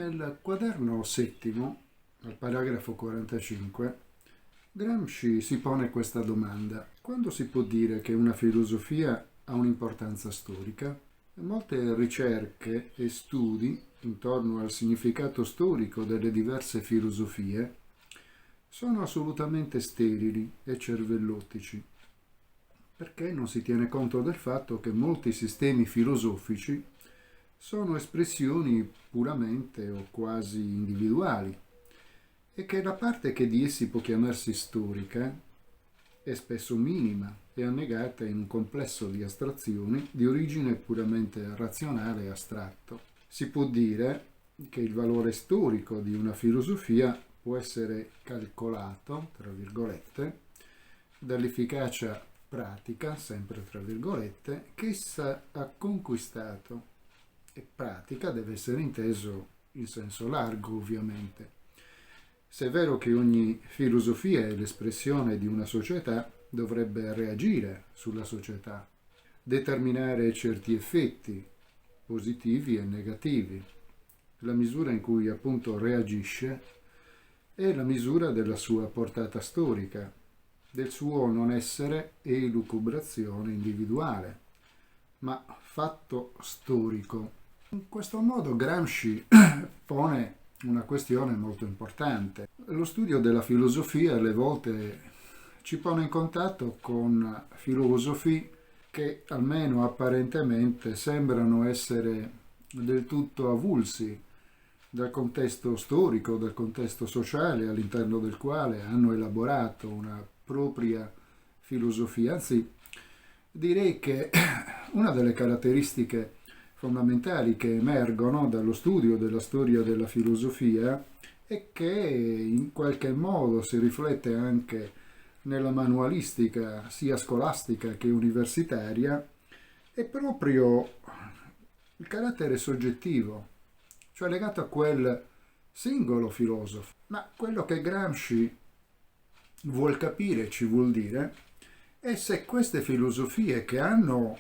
Nel quaderno settimo, al paragrafo 45, Gramsci si pone questa domanda: quando si può dire che una filosofia ha un'importanza storica? Molte ricerche e studi intorno al significato storico delle diverse filosofie sono assolutamente sterili e cervellottici, perché non si tiene conto del fatto che molti sistemi filosofici sono espressioni puramente o quasi individuali e che la parte che di essi può chiamarsi storica è spesso minima e annegata in un complesso di astrazioni di origine puramente razionale e astratto. Si può dire che il valore storico di una filosofia può essere calcolato, tra virgolette, dall'efficacia pratica, sempre tra virgolette, che essa ha conquistato. E pratica deve essere inteso in senso largo, ovviamente. Se è vero che ogni filosofia è l'espressione di una società, dovrebbe reagire sulla società, determinare certi effetti positivi e negativi. La misura in cui appunto reagisce è la misura della sua portata storica, del suo non essere elucubrazione individuale, ma fatto storico. In questo modo Gramsci pone una questione molto importante. Lo studio della filosofia alle volte ci pone in contatto con filosofi che almeno apparentemente sembrano essere del tutto avulsi dal contesto storico, dal contesto sociale all'interno del quale hanno elaborato una propria filosofia. Anzi, direi che una delle caratteristiche fondamentali che emergono dallo studio della storia della filosofia e che in qualche modo si riflette anche nella manualistica sia scolastica che universitaria è proprio il carattere soggettivo, cioè legato a quel singolo filosofo. Ma quello che Gramsci vuol capire, ci vuol dire, è se queste filosofie, che hanno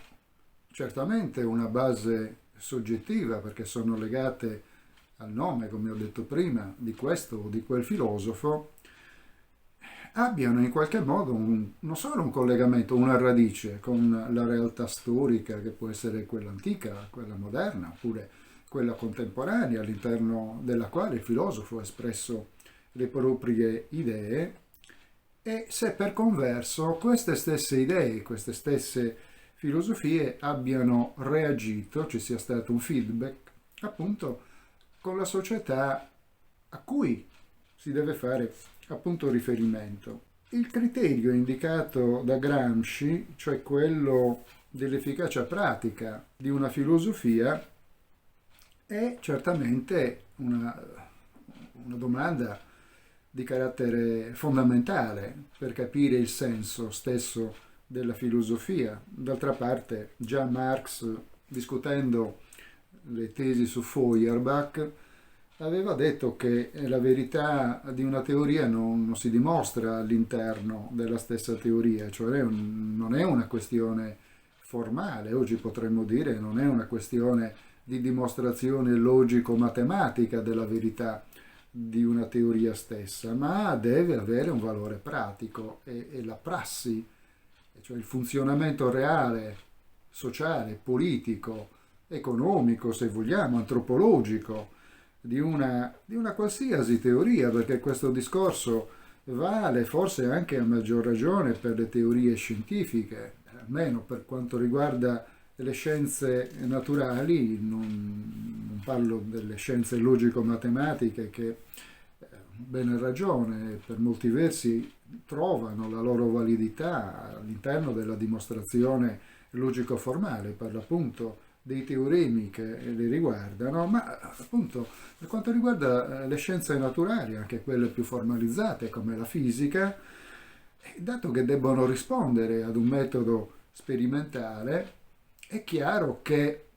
certamente una base soggettiva perché sono legate al nome, come ho detto prima, di questo o di quel filosofo, abbiano in qualche modo non solo un collegamento, una radice con la realtà storica, che può essere quella antica, quella moderna, oppure quella contemporanea, all'interno della quale il filosofo ha espresso le proprie idee, e se per converso queste stesse idee, queste stesse filosofie abbiano reagito, ci sia stato un feedback, appunto, con la società a cui si deve fare appunto riferimento. Il criterio indicato da Gramsci, cioè quello dell'efficacia pratica di una filosofia, è certamente una domanda di carattere fondamentale per capire il senso stesso della filosofia. D'altra parte, già Marx, discutendo le tesi su Feuerbach, aveva detto che la verità di una teoria non si dimostra all'interno della stessa teoria, cioè non è una questione formale, oggi potremmo dire non è una questione di dimostrazione logico-matematica della verità di una teoria stessa, ma deve avere un valore pratico e la prassi, cioè il funzionamento reale, sociale, politico, economico, se vogliamo, antropologico, di una qualsiasi teoria, perché questo discorso vale forse anche a maggior ragione per le teorie scientifiche, almeno per quanto riguarda le scienze naturali, non parlo delle scienze logico-matematiche che, bene ragione, per molti versi trovano la loro validità all'interno della dimostrazione logico-formale, per l'appunto dei teoremi che le riguardano, ma appunto per quanto riguarda le scienze naturali, anche quelle più formalizzate come la fisica, dato che debbono rispondere ad un metodo sperimentale, è chiaro che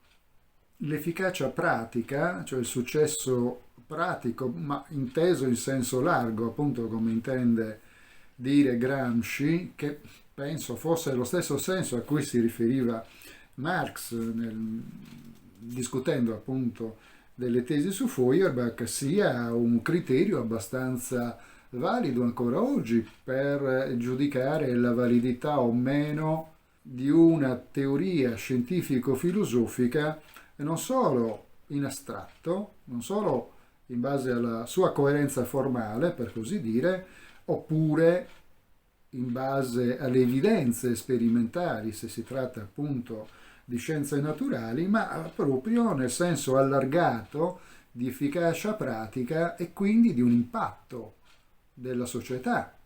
l'efficacia pratica, cioè il successo pratico, ma inteso in senso largo, appunto come intende dire Gramsci, che penso fosse lo stesso senso a cui si riferiva Marx discutendo appunto delle tesi su Feuerbach sia un criterio abbastanza valido ancora oggi per giudicare la validità o meno di una teoria scientifico-filosofica, non solo in astratto, non solo in base alla sua coerenza formale, per così dire, oppure in base alle evidenze sperimentali, se si tratta appunto di scienze naturali, ma proprio nel senso allargato di efficacia pratica e quindi di un impatto della società.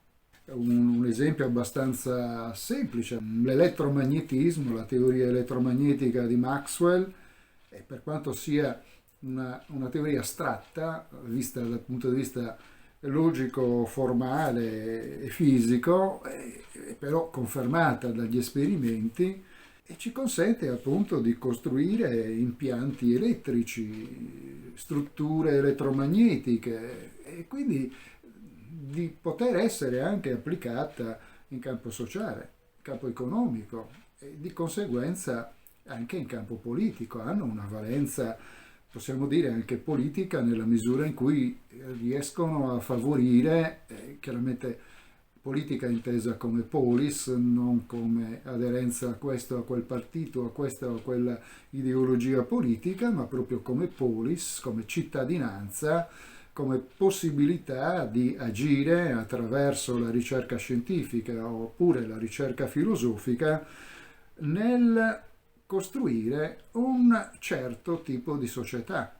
Un esempio abbastanza semplice, l'elettromagnetismo, la teoria elettromagnetica di Maxwell, e per quanto sia una teoria astratta, vista dal punto di vista logico, formale e fisico, però confermata dagli esperimenti, e ci consente appunto di costruire impianti elettrici, strutture elettromagnetiche e quindi di poter essere anche applicata in campo sociale, in campo economico e di conseguenza anche in campo politico. Hanno una valenza, possiamo dire, anche politica nella misura in cui riescono a favorire, chiaramente politica intesa come polis, non come aderenza a questo o a quel partito, a questa o a quella ideologia politica, ma proprio come polis, come cittadinanza, come possibilità di agire attraverso la ricerca scientifica oppure la ricerca filosofica nel costruire un certo tipo di società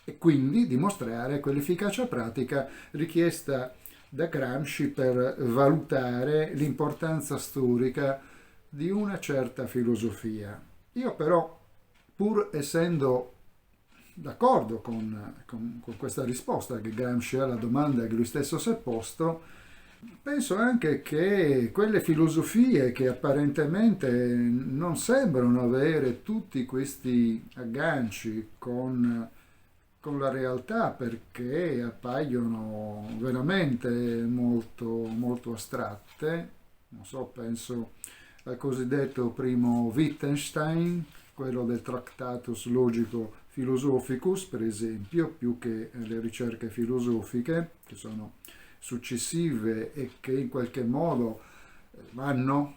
e quindi dimostrare quell'efficacia pratica richiesta da Gramsci per valutare l'importanza storica di una certa filosofia. Io però, pur essendo d'accordo con questa risposta che Gramsci ha alla domanda che lui stesso si è posto, penso anche che quelle filosofie che apparentemente non sembrano avere tutti questi agganci con la realtà perché appaiono veramente molto, molto astratte, non so, penso al cosiddetto primo Wittgenstein, quello del Tractatus Logico Philosophicus, per esempio, più che le ricerche filosofiche, che sono successive e che in qualche modo hanno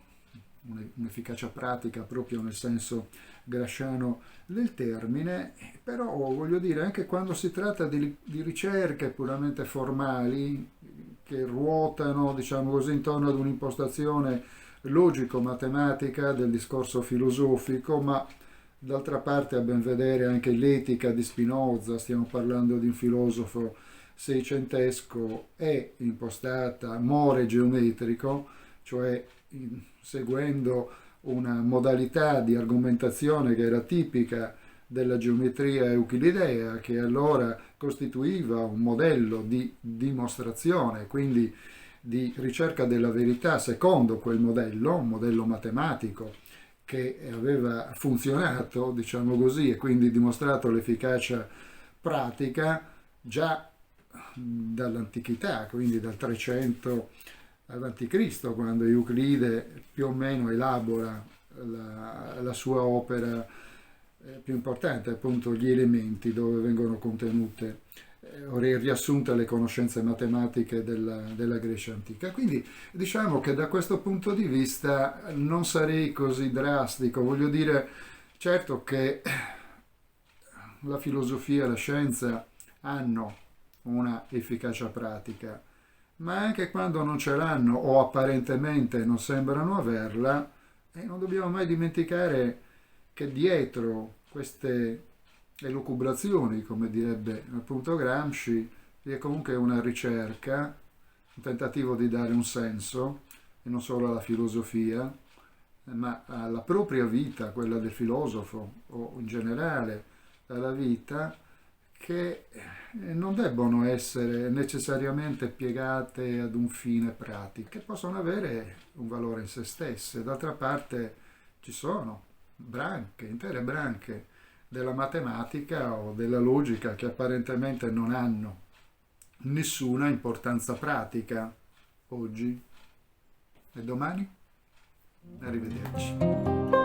un'efficacia pratica proprio nel senso grasciano del termine, però voglio dire, anche quando si tratta di ricerche puramente formali che ruotano, diciamo così, intorno ad un'impostazione logico-matematica del discorso filosofico, ma d'altra parte a ben vedere anche l'etica di Spinoza, stiamo parlando di un filosofo seicentesco, è impostata more geometrico, cioè seguendo una modalità di argomentazione che era tipica della geometria euclidea, che allora costituiva un modello di dimostrazione, quindi di ricerca della verità secondo quel modello, un modello matematico che aveva funzionato, diciamo così, e quindi dimostrato l'efficacia pratica già dall'antichità, quindi dal 300 avanti Cristo, quando Euclide più o meno elabora la sua opera più importante, appunto gli elementi dove vengono contenute o riassunte le conoscenze matematiche della Grecia antica. Quindi diciamo che da questo punto di vista non sarei così drastico, voglio dire, certo che la filosofia e la scienza hanno una efficacia pratica, ma anche quando non ce l'hanno o apparentemente non sembrano averla, non dobbiamo mai dimenticare che dietro queste elucubrazioni, come direbbe appunto Gramsci, vi è comunque una ricerca, un tentativo di dare un senso, e non solo alla filosofia, ma alla propria vita, quella del filosofo, o in generale alla vita, che non debbono essere necessariamente piegate ad un fine pratico, che possono avere un valore in se stesse. D'altra parte ci sono branche, intere branche della matematica o della logica che apparentemente non hanno nessuna importanza pratica oggi e domani. Arrivederci.